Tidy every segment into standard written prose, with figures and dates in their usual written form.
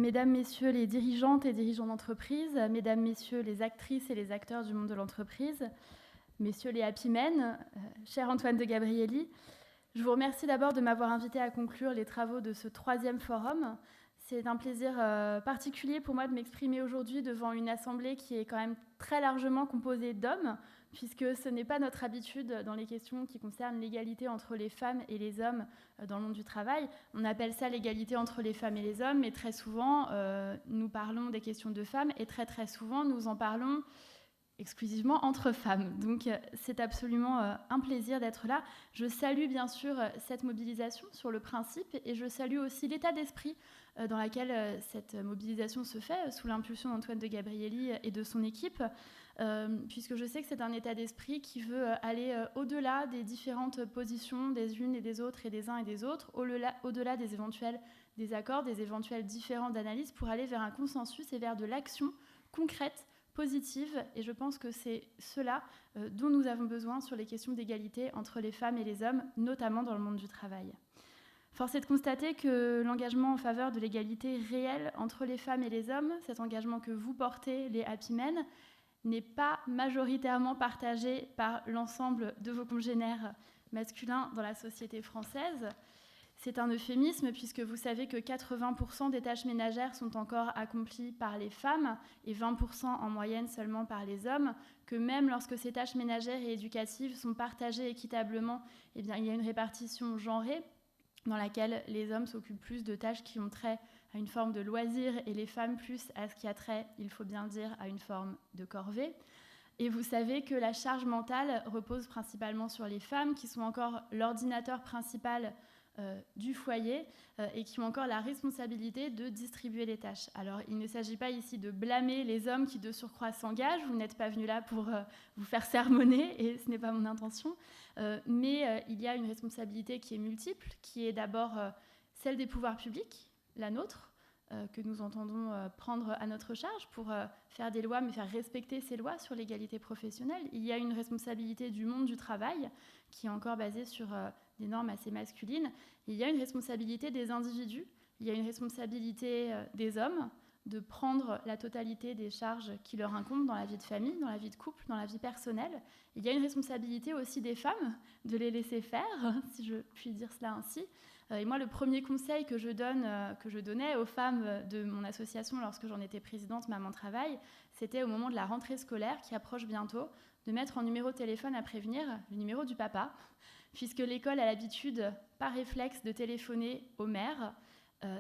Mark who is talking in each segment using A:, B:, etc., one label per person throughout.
A: Mesdames, Messieurs les dirigeantes et dirigeants d'entreprise, Mesdames, Messieurs les actrices et les acteurs du monde de l'entreprise, Messieurs les happy men, cher Antoine de Gabrielli, je vous remercie d'abord de m'avoir invité à conclure les travaux de ce 3e forum. C'est un plaisir particulier pour moi de m'exprimer aujourd'hui devant une assemblée qui est quand même très largement composée d'hommes, puisque ce n'est pas notre habitude dans les questions qui concernent l'égalité entre les femmes et les hommes dans le monde du travail. On appelle ça l'égalité entre les femmes et les hommes, mais très souvent, nous parlons des questions de femmes et très souvent, nous en parlons exclusivement entre femmes. Donc c'est absolument un plaisir d'être là. Je salue bien sûr cette mobilisation sur le principe et je salue aussi l'état d'esprit dans lequel cette mobilisation se fait sous l'impulsion d'Antoine de Gabrielli et de son équipe, puisque je sais que c'est un état d'esprit qui veut aller au-delà des différentes positions des unes et des autres et des uns et des autres, au-delà des éventuels désaccords, des éventuels différents d'analyse pour aller vers un consensus et vers de l'action concrète, positive, et je pense que c'est cela dont nous avons besoin sur les questions d'égalité entre les femmes et les hommes, notamment dans le monde du travail. Force est de constater que l'engagement en faveur de l'égalité réelle entre les femmes et les hommes, cet engagement que vous portez, les happy men, n'est pas majoritairement partagé par l'ensemble de vos congénères masculins dans la société française. C'est un euphémisme puisque vous savez que 80% des tâches ménagères sont encore accomplies par les femmes et 20% en moyenne seulement par les hommes, que même lorsque ces tâches ménagères et éducatives sont partagées équitablement, eh bien, il y a une répartition genrée dans laquelle les hommes s'occupent plus de tâches qui ont trait à une forme de loisir et les femmes plus à ce qui a trait, il faut bien le dire, à une forme de corvée. Et vous savez que la charge mentale repose principalement sur les femmes qui sont encore l'ordinateur principal du foyer et qui ont encore la responsabilité de distribuer les tâches. Alors, il ne s'agit pas ici de blâmer les hommes qui de surcroît s'engagent. Vous n'êtes pas venus là pour vous faire sermonner et ce n'est pas mon intention. Mais il y a une responsabilité qui est multiple, qui est d'abord celle des pouvoirs publics, la nôtre, que nous entendons prendre à notre charge pour faire des lois, mais faire respecter ces lois sur l'égalité professionnelle. Il y a une responsabilité du monde du travail qui est encore basée sur des normes assez masculines. Il y a une responsabilité des individus, il y a une responsabilité des hommes de prendre la totalité des charges qui leur incombent dans la vie de famille, dans la vie de couple, dans la vie personnelle. Il y a une responsabilité aussi des femmes de les laisser faire, si je puis dire cela ainsi. Et moi, le premier conseil que je donnais aux femmes de mon association lorsque j'en étais présidente Maman Travail, c'était au moment de la rentrée scolaire qui approche bientôt, de mettre en numéro de téléphone à prévenir le numéro du papa, puisque l'école a l'habitude, par réflexe, de téléphoner aux mères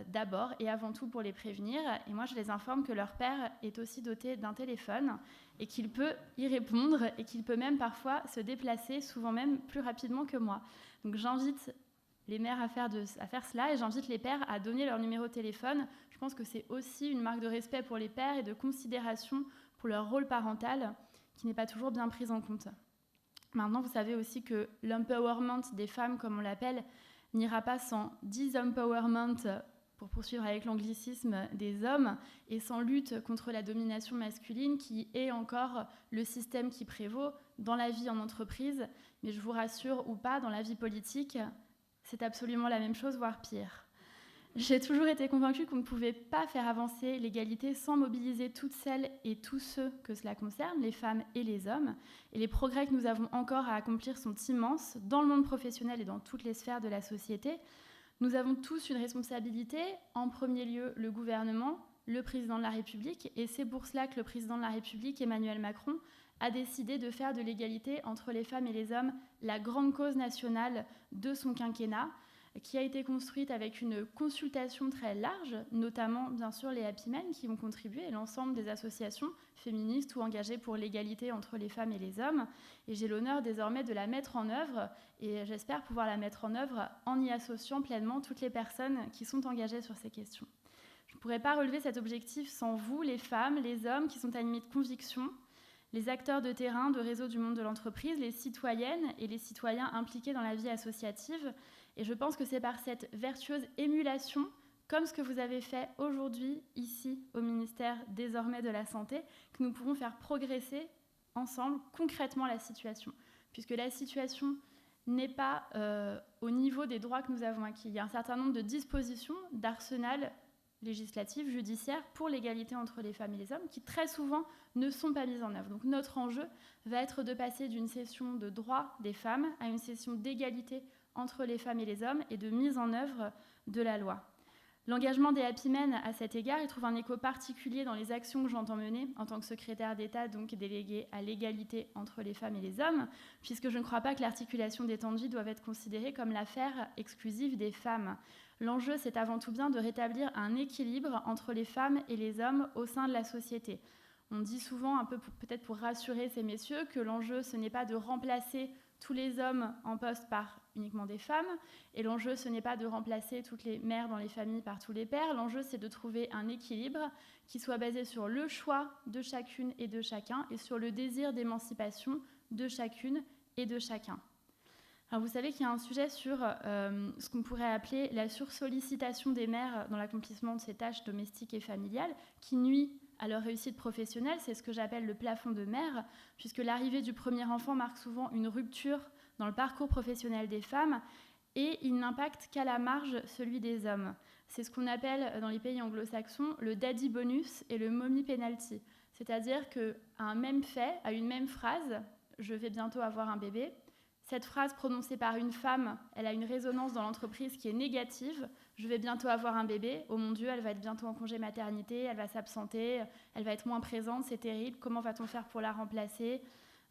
A: d'abord et avant tout pour les prévenir. Et moi, je les informe que leur père est aussi doté d'un téléphone et qu'il peut y répondre et qu'il peut même parfois se déplacer, souvent même plus rapidement que moi. Donc j'invite les mères à faire cela et j'invite les pères à donner leur numéro de téléphone. Je pense que c'est aussi une marque de respect pour les pères et de considération pour leur rôle parental qui n'est pas toujours bien pris en compte. Maintenant, vous savez aussi que l'empowerment des femmes, comme on l'appelle, n'ira pas sans disempowerment, pour poursuivre avec l'anglicisme, des hommes, et sans lutte contre la domination masculine, qui est encore le système qui prévaut dans la vie en entreprise, mais je vous rassure, ou pas, dans la vie politique, c'est absolument la même chose, voire pire. J'ai toujours été convaincue qu'on ne pouvait pas faire avancer l'égalité sans mobiliser toutes celles et tous ceux que cela concerne, les femmes et les hommes. Et les progrès que nous avons encore à accomplir sont immenses dans le monde professionnel et dans toutes les sphères de la société. Nous avons tous une responsabilité, en premier lieu le gouvernement, le président de la République, et c'est pour cela que le président de la République, Emmanuel Macron, a décidé de faire de l'égalité entre les femmes et les hommes la grande cause nationale de son quinquennat, qui a été construite avec une consultation très large, notamment bien sûr les happy men qui vont contribuer et l'ensemble des associations féministes ou engagées pour l'égalité entre les femmes et les hommes. Et j'ai l'honneur désormais de la mettre en œuvre et j'espère pouvoir la mettre en œuvre en y associant pleinement toutes les personnes qui sont engagées sur ces questions. Je ne pourrais pas relever cet objectif sans vous, les femmes, les hommes qui sont animés de conviction, les acteurs de terrain, de réseau du monde de l'entreprise, les citoyennes et les citoyens impliqués dans la vie associative. Et je pense que c'est par cette vertueuse émulation, comme ce que vous avez fait aujourd'hui, ici, au ministère désormais de la Santé, que nous pourrons faire progresser ensemble, concrètement, la situation. Puisque la situation n'est pas au niveau des droits que nous avons acquis. Il y a un certain nombre de dispositions, d'arsenal législatives, judiciaires pour l'égalité entre les femmes et les hommes qui très souvent ne sont pas mises en œuvre. Donc notre enjeu va être de passer d'une cession de droits des femmes à une cession d'égalité entre les femmes et les hommes et de mise en œuvre de la loi. L'engagement des Happy Men à cet égard, il trouve un écho particulier dans les actions que j'entends mener en tant que secrétaire d'État, donc déléguée à l'égalité entre les femmes et les hommes, puisque je ne crois pas que l'articulation des temps de vie doive être considérée comme l'affaire exclusive des femmes. L'enjeu, c'est avant tout bien de rétablir un équilibre entre les femmes et les hommes au sein de la société. On dit souvent, un peu peut-être pour rassurer ces messieurs, que l'enjeu, ce n'est pas de remplacer tous les hommes en poste par uniquement des femmes, et l'enjeu, ce n'est pas de remplacer toutes les mères dans les familles par tous les pères. L'enjeu, c'est de trouver un équilibre qui soit basé sur le choix de chacune et de chacun et sur le désir d'émancipation de chacune et de chacun. Alors vous savez qu'il y a un sujet sur ce qu'on pourrait appeler la sursollicitation des mères dans l'accomplissement de ces tâches domestiques et familiales qui nuit à leur réussite professionnelle. C'est ce que j'appelle le plafond de mère, puisque l'arrivée du premier enfant marque souvent une rupture dans le parcours professionnel des femmes et il n'impacte qu'à la marge celui des hommes. C'est ce qu'on appelle dans les pays anglo-saxons le daddy bonus et le mommy penalty. C'est-à-dire qu'à un même fait, à une même phrase, je vais bientôt avoir un bébé, cette phrase prononcée par une femme, elle a une résonance dans l'entreprise qui est négative. Je vais bientôt avoir un bébé. Oh mon Dieu, elle va être bientôt en congé maternité, elle va s'absenter, elle va être moins présente, c'est terrible. Comment va-t-on faire pour la remplacer ?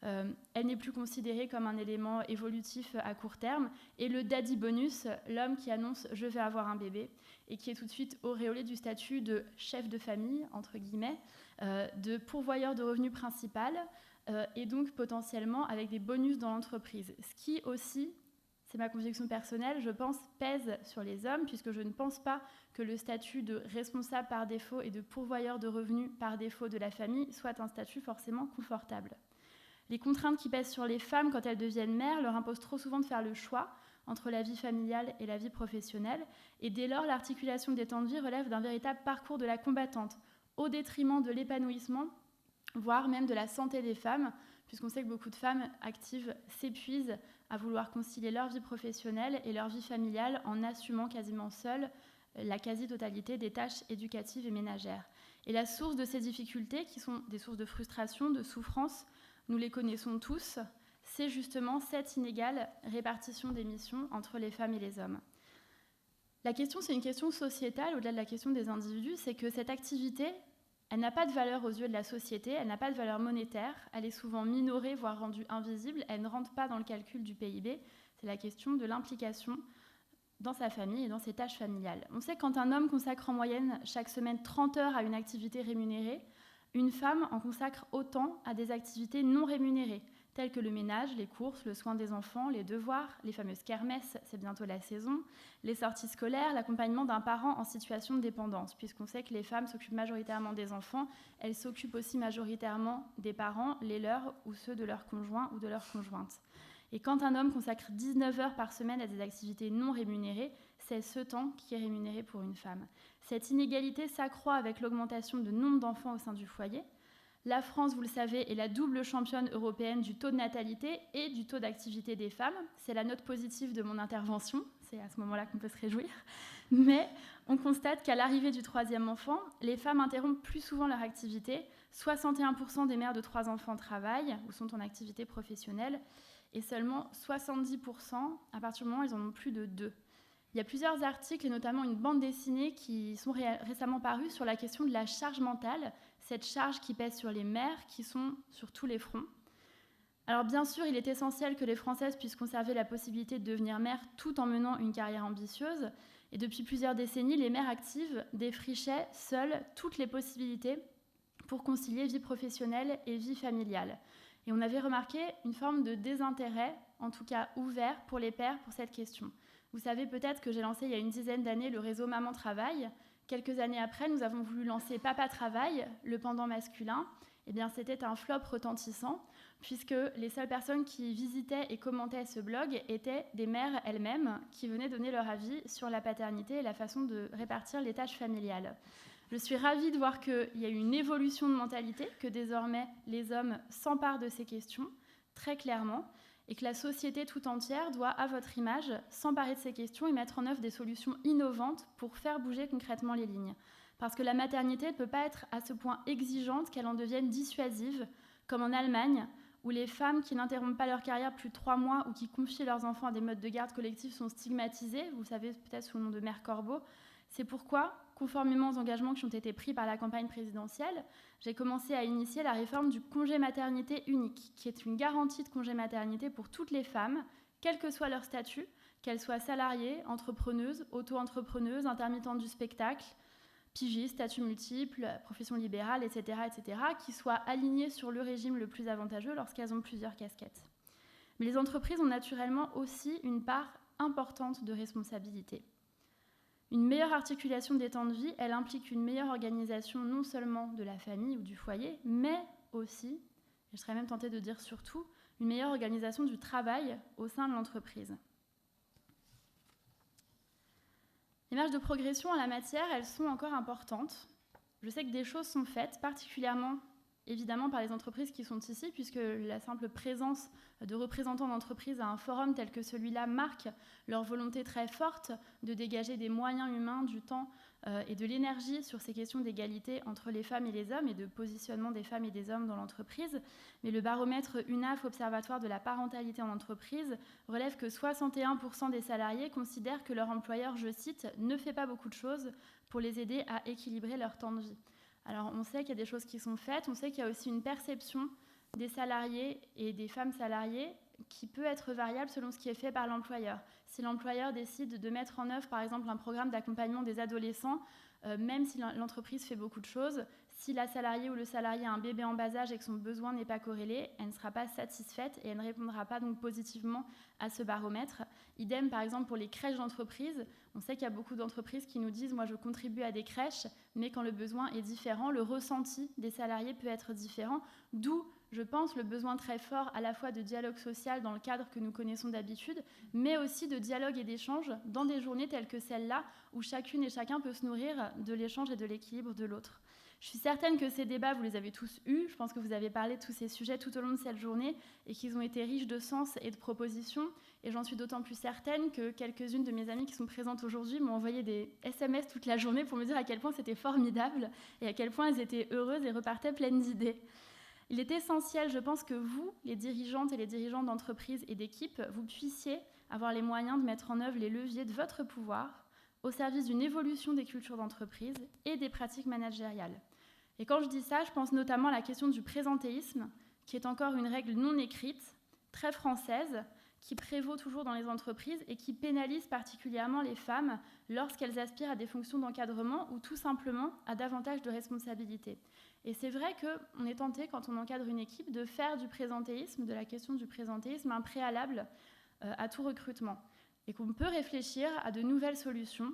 A: Elle n'est plus considérée comme un élément évolutif à court terme. Et le daddy bonus, l'homme qui annonce « je vais avoir un bébé » et qui est tout de suite auréolé du statut de chef de famille, entre guillemets, de pourvoyeur de revenus principal, et donc potentiellement avec des bonus dans l'entreprise. Ce qui aussi, c'est ma conviction personnelle, je pense, pèse sur les hommes, puisque je ne pense pas que le statut de responsable par défaut et de pourvoyeur de revenus par défaut de la famille soit un statut forcément confortable. Les contraintes qui pèsent sur les femmes quand elles deviennent mères leur imposent trop souvent de faire le choix entre la vie familiale et la vie professionnelle, et dès lors, l'articulation des temps de vie relève d'un véritable parcours de la combattante, au détriment de l'épanouissement, voire même de la santé des femmes, puisqu'on sait que beaucoup de femmes actives s'épuisent à vouloir concilier leur vie professionnelle et leur vie familiale en assumant quasiment seules la quasi-totalité des tâches éducatives et ménagères. Et la source de ces difficultés, qui sont des sources de frustration, de souffrance, nous les connaissons tous, c'est justement cette inégale répartition des missions entre les femmes et les hommes. La question, c'est une question sociétale, au-delà de la question des individus, c'est que cette activité, elle n'a pas de valeur aux yeux de la société, elle n'a pas de valeur monétaire, elle est souvent minorée, voire rendue invisible, elle ne rentre pas dans le calcul du PIB. C'est la question de l'implication dans sa famille et dans ses tâches familiales. On sait que quand un homme consacre en moyenne chaque semaine 30 heures à une activité rémunérée, une femme en consacre autant à des activités non rémunérées, telles que le ménage, les courses, le soin des enfants, les devoirs, les fameuses kermesses, c'est bientôt la saison, les sorties scolaires, l'accompagnement d'un parent en situation de dépendance, puisqu'on sait que les femmes s'occupent majoritairement des enfants, elles s'occupent aussi majoritairement des parents, les leurs ou ceux de leurs conjoints ou de leurs conjointes. Et quand un homme consacre 19 heures par semaine à des activités non rémunérées, c'est ce temps qui est rémunéré pour une femme. Cette inégalité s'accroît avec l'augmentation du nombre d'enfants au sein du foyer. La France, vous le savez, est la double championne européenne du taux de natalité et du taux d'activité des femmes. C'est la note positive de mon intervention, c'est à ce moment-là qu'on peut se réjouir. Mais on constate qu'à l'arrivée du troisième enfant, les femmes interrompent plus souvent leur activité. 61% des mères de 3 enfants travaillent ou sont en activité professionnelle et seulement 70% à partir du moment où ils en ont plus de 2. Il y a plusieurs articles et notamment une bande dessinée qui sont récemment parus sur la question de la charge mentale, cette charge qui pèse sur les mères qui sont sur tous les fronts. Alors bien sûr, il est essentiel que les Françaises puissent conserver la possibilité de devenir mères tout en menant une carrière ambitieuse. Et depuis plusieurs décennies, les mères actives défrichaient seules toutes les possibilités pour concilier vie professionnelle et vie familiale. Et on avait remarqué une forme de désintérêt, en tout cas ouvert pour les pères pour cette question. Vous savez peut-être que j'ai lancé il y a une dizaine d'années le réseau Maman Travail. Quelques années après, nous avons voulu lancer Papa Travail, le pendant masculin. Eh bien, c'était un flop retentissant, puisque les seules personnes qui visitaient et commentaient ce blog étaient des mères elles-mêmes qui venaient donner leur avis sur la paternité et la façon de répartir les tâches familiales. Je suis ravie de voir qu'il y a eu une évolution de mentalité, que désormais les hommes s'emparent de ces questions, très clairement, et que la société tout entière doit, à votre image, s'emparer de ces questions et mettre en œuvre des solutions innovantes pour faire bouger concrètement les lignes. Parce que la maternité ne peut pas être à ce point exigeante qu'elle en devienne dissuasive, comme en Allemagne, où les femmes qui n'interrompent pas leur carrière plus de 3 mois ou qui confient leurs enfants à des modes de garde collectifs sont stigmatisées, vous savez peut-être sous le nom de mère corbeau. C'est pourquoi, conformément aux engagements qui ont été pris par la campagne présidentielle, j'ai commencé à initier la réforme du congé maternité unique, qui est une garantie de congé maternité pour toutes les femmes, quel que soit leur statut, qu'elles soient salariées, entrepreneuses, auto-entrepreneuses, intermittentes du spectacle, pigistes, statut multiple, profession libérale, etc., qui soient alignées sur le régime le plus avantageux lorsqu'elles ont plusieurs casquettes. Mais les entreprises ont naturellement aussi une part importante de responsabilité. Une meilleure articulation des temps de vie, elle implique une meilleure organisation non seulement de la famille ou du foyer, mais aussi, et je serais même tentée de dire surtout, une meilleure organisation du travail au sein de l'entreprise. Les marges de progression en la matière, elles sont encore importantes. Je sais que des choses sont faites, particulièrement évidemment par les entreprises qui sont ici, puisque la simple présence de représentants d'entreprises à un forum tel que celui-là marque leur volonté très forte de dégager des moyens humains, du temps et de l'énergie sur ces questions d'égalité entre les femmes et les hommes et de positionnement des femmes et des hommes dans l'entreprise. Mais le baromètre UNAF, Observatoire de la parentalité en entreprise, relève que 61% des salariés considèrent que leur employeur, je cite, ne fait pas beaucoup de choses pour les aider à équilibrer leur temps de vie. Alors on sait qu'il y a des choses qui sont faites, on sait qu'il y a aussi une perception des salariés et des femmes salariées qui peut être variable selon ce qui est fait par l'employeur. Si l'employeur décide de mettre en œuvre, par exemple, un programme d'accompagnement des adolescents, même si l'entreprise fait beaucoup de choses, si la salariée ou le salarié a un bébé en bas âge et que son besoin n'est pas corrélé, elle ne sera pas satisfaite et elle ne répondra pas donc positivement à ce baromètre. Idem, par exemple, pour les crèches d'entreprise. On sait qu'il y a beaucoup d'entreprises qui nous disent « moi, je contribue à des crèches », mais quand le besoin est différent, le ressenti des salariés peut être différent, d'où je pense, le besoin très fort à la fois de dialogue social dans le cadre que nous connaissons d'habitude, mais aussi de dialogue et d'échange dans des journées telles que celle-là, où chacune et chacun peut se nourrir de l'échange et de l'équilibre de l'autre. Je suis certaine que ces débats, vous les avez tous eus. Je pense que vous avez parlé de tous ces sujets tout au long de cette journée et qu'ils ont été riches de sens et de propositions. Et j'en suis d'autant plus certaine que quelques-unes de mes amies qui sont présentes aujourd'hui m'ont envoyé des SMS toute la journée pour me dire à quel point c'était formidable et à quel point elles étaient heureuses et repartaient pleines d'idées. Il est essentiel, je pense, que vous, les dirigeantes et les dirigeants d'entreprises et d'équipes, vous puissiez avoir les moyens de mettre en œuvre les leviers de votre pouvoir au service d'une évolution des cultures d'entreprise et des pratiques managériales. Et quand je dis ça, je pense notamment à la question du présentéisme, qui est encore une règle non écrite, très française, qui prévaut toujours dans les entreprises et qui pénalise particulièrement les femmes lorsqu'elles aspirent à des fonctions d'encadrement ou tout simplement à davantage de responsabilités. Et c'est vrai qu'on est tenté, quand on encadre une équipe, de faire du présentéisme, de la question du présentéisme, un préalable à tout recrutement. Et qu'on peut réfléchir à de nouvelles solutions,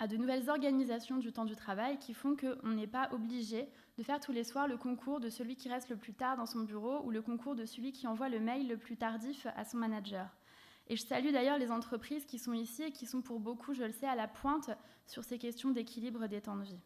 A: à de nouvelles organisations du temps du travail qui font qu'on n'est pas obligé de faire tous les soirs le concours de celui qui reste le plus tard dans son bureau ou le concours de celui qui envoie le mail le plus tardif à son manager. Et je salue d'ailleurs les entreprises qui sont ici et qui sont pour beaucoup, je le sais, à la pointe sur ces questions d'équilibre des temps de vie.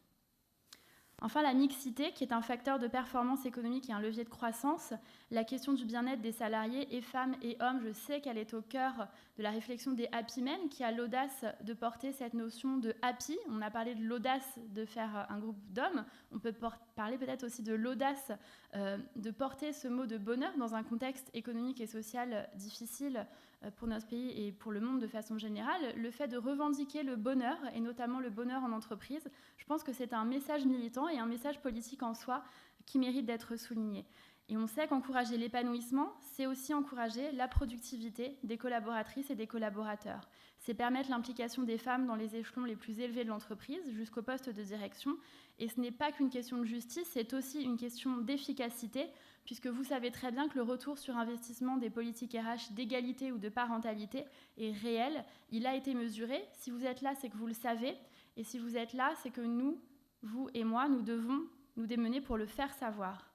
A: Enfin, la mixité, qui est un facteur de performance économique et un levier de croissance. La question du bien-être des salariés, et femmes et hommes, je sais qu'elle est au cœur de la réflexion des Happy Men, qui a l'audace de porter cette notion de happy. On a parlé de l'audace de faire un groupe d'hommes. On peut parler peut-être aussi de l'audace de porter ce mot de bonheur dans un contexte économique et social difficile pour notre pays et pour le monde de façon générale. Le fait de revendiquer le bonheur, et notamment le bonheur en entreprise, je pense que c'est un message militant et un message politique en soi qui mérite d'être souligné. Et on sait qu'encourager l'épanouissement, c'est aussi encourager la productivité des collaboratrices et des collaborateurs. C'est permettre l'implication des femmes dans les échelons les plus élevés de l'entreprise jusqu'au poste de direction. Et ce n'est pas qu'une question de justice, c'est aussi une question d'efficacité, puisque vous savez très bien que le retour sur investissement des politiques RH d'égalité ou de parentalité est réel. Il a été mesuré. Si vous êtes là, c'est que vous le savez. Et si vous êtes là, c'est que nous, vous et moi, nous devons nous démener pour le faire savoir.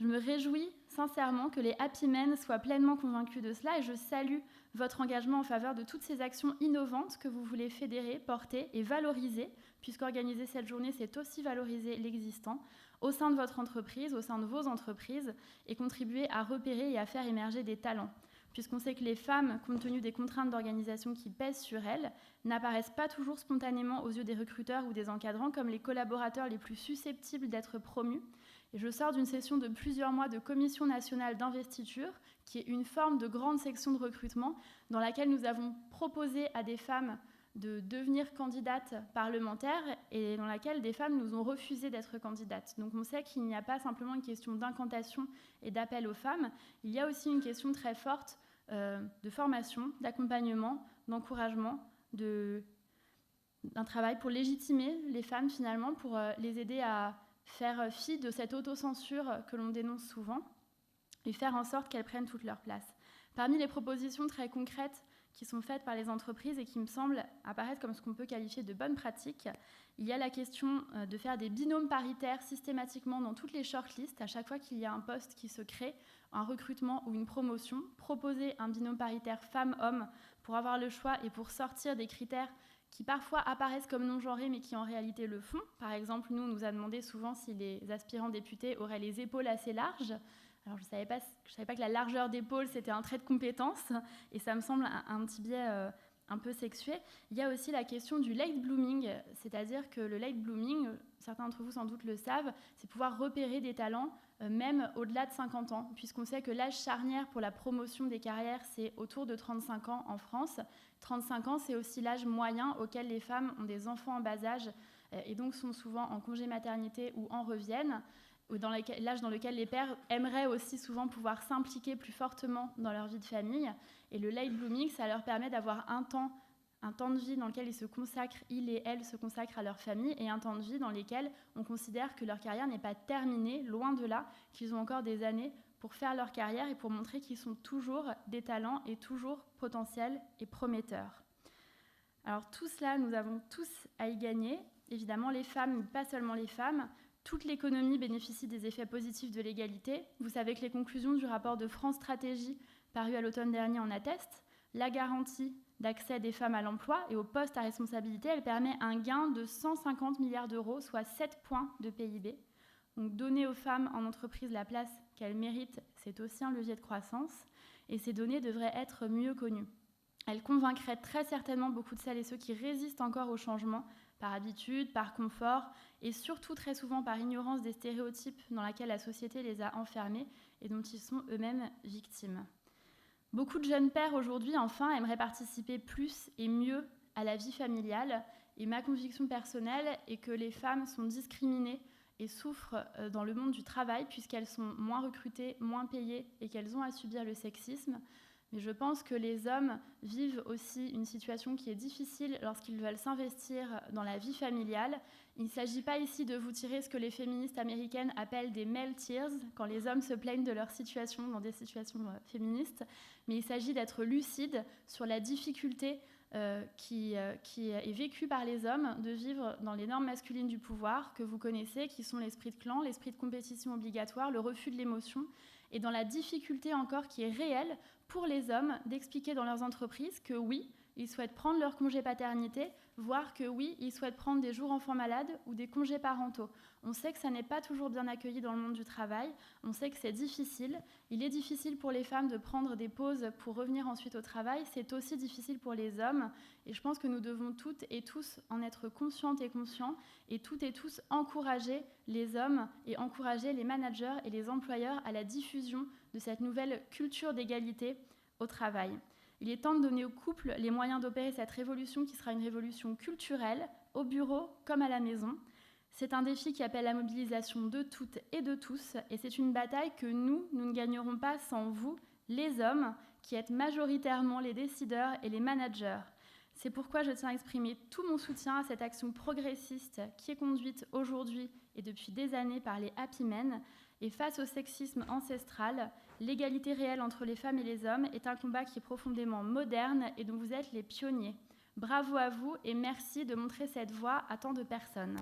A: Je me réjouis sincèrement que les Happy Men soient pleinement convaincus de cela et je salue votre engagement en faveur de toutes ces actions innovantes que vous voulez fédérer, porter et valoriser, puisqu'organiser cette journée, c'est aussi valoriser l'existant au sein de votre entreprise, au sein de vos entreprises et contribuer à repérer et à faire émerger des talents. puisqu'on sait que les femmes, compte tenu des contraintes d'organisation qui pèsent sur elles, n'apparaissent pas toujours spontanément aux yeux des recruteurs ou des encadrants comme les collaborateurs les plus susceptibles d'être promus. Et je sors d'une session de plusieurs mois de Commission nationale d'investiture, qui est une forme de grande section de recrutement dans laquelle nous avons proposé à des femmes de devenir candidates parlementaires et dans laquelle des femmes nous ont refusé d'être candidates. Donc on sait qu'il n'y a pas simplement une question d'incantation et d'appel aux femmes, il y a aussi une question très forte de formation, d'accompagnement, d'encouragement, d'un travail pour légitimer les femmes finalement, pour les aider à faire fi de cette autocensure que l'on dénonce souvent et faire en sorte qu'elles prennent toute leur place. Parmi les propositions très concrètes qui sont faites par les entreprises et qui me semblent apparaître comme ce qu'on peut qualifier de bonnes pratiques, il y a la question de faire des binômes paritaires systématiquement dans toutes les shortlists. À chaque fois qu'il y a un poste qui se crée, un recrutement ou une promotion, proposer un binôme paritaire femmes-hommes pour avoir le choix et pour sortir des critères qui parfois apparaissent comme non-genrés mais qui en réalité le font. Par exemple, nous, on nous a demandé souvent si les aspirants députés auraient les épaules assez larges. Alors, je ne savais pas que la largeur d'épaule, c'était un trait de compétence, et ça me semble un petit biais un peu sexué. Il y a aussi la question du late blooming, c'est-à-dire que le late blooming, certains d'entre vous sans doute le savent, c'est pouvoir repérer des talents même au-delà de 50 ans, puisqu'on sait que l'âge charnière pour la promotion des carrières, c'est autour de 35 ans en France. 35 ans, c'est aussi l'âge moyen auquel les femmes ont des enfants en bas âge et donc sont souvent en congé maternité ou en reviennent, ou dans l'âge dans lequel les pères aimeraient aussi souvent pouvoir s'impliquer plus fortement dans leur vie de famille. Et le late blooming, ça leur permet d'avoir un temps de vie dans lequel ils et elles se consacrent à leur famille, et un temps de vie dans lequel on considère que leur carrière n'est pas terminée, loin de là, qu'ils ont encore des années pour faire leur carrière et pour montrer qu'ils sont toujours des talents et toujours potentiels et prometteurs. Alors tout cela, nous avons tous à y gagner. Évidemment, les femmes, mais pas seulement les femmes. Toute l'économie bénéficie des effets positifs de l'égalité. Vous savez que les conclusions du rapport de France Stratégie, paru à l'automne dernier, en attestent. La garantie d'accès des femmes à l'emploi et aux postes à responsabilité, elle permet un gain de 150 milliards d'euros, soit 7 points de PIB. Donc donner aux femmes en entreprise la place qu'elles méritent, c'est aussi un levier de croissance. Et ces données devraient être mieux connues. Elles convaincraient très certainement beaucoup de celles et ceux qui résistent encore au changement, par habitude, par confort, et surtout très souvent par ignorance des stéréotypes dans lesquels la société les a enfermés et dont ils sont eux-mêmes victimes. Beaucoup de jeunes pères aujourd'hui, enfin, aimeraient participer plus et mieux à la vie familiale, et ma conviction personnelle est que les femmes sont discriminées et souffrent dans le monde du travail puisqu'elles sont moins recrutées, moins payées et qu'elles ont à subir le sexisme. Mais je pense que les hommes vivent aussi une situation qui est difficile lorsqu'ils veulent s'investir dans la vie familiale. Il ne s'agit pas ici de vous tirer ce que les féministes américaines appellent des male tears, quand les hommes se plaignent de leur situation dans des situations féministes, mais il s'agit d'être lucide sur la difficulté qui est vécue par les hommes de vivre dans les normes masculines du pouvoir que vous connaissez, qui sont l'esprit de clan, l'esprit de compétition obligatoire, le refus de l'émotion, et dans la difficulté encore qui est réelle pour les hommes d'expliquer dans leurs entreprises que oui, ils souhaitent prendre leur congé paternité, voire que oui, ils souhaitent prendre des jours enfants malades ou des congés parentaux. On sait que ça n'est pas toujours bien accueilli dans le monde du travail, on sait que c'est difficile. Il est difficile pour les femmes de prendre des pauses pour revenir ensuite au travail, c'est aussi difficile pour les hommes, et je pense que nous devons toutes et tous en être conscientes et conscients, et toutes et tous encourager les hommes et encourager les managers et les employeurs à la diffusion de cette nouvelle culture d'égalité au travail. Il est temps de donner aux couples les moyens d'opérer cette révolution qui sera une révolution culturelle, au bureau comme à la maison. C'est un défi qui appelle la mobilisation de toutes et de tous, et c'est une bataille que nous ne gagnerons pas sans vous, les hommes, qui êtes majoritairement les décideurs et les managers. C'est pourquoi je tiens à exprimer tout mon soutien à cette action progressiste qui est conduite aujourd'hui et depuis des années par les Happy Men. Et face au sexisme ancestral, l'égalité réelle entre les femmes et les hommes est un combat qui est profondément moderne et dont vous êtes les pionniers. Bravo à vous et merci de montrer cette voie à tant de personnes.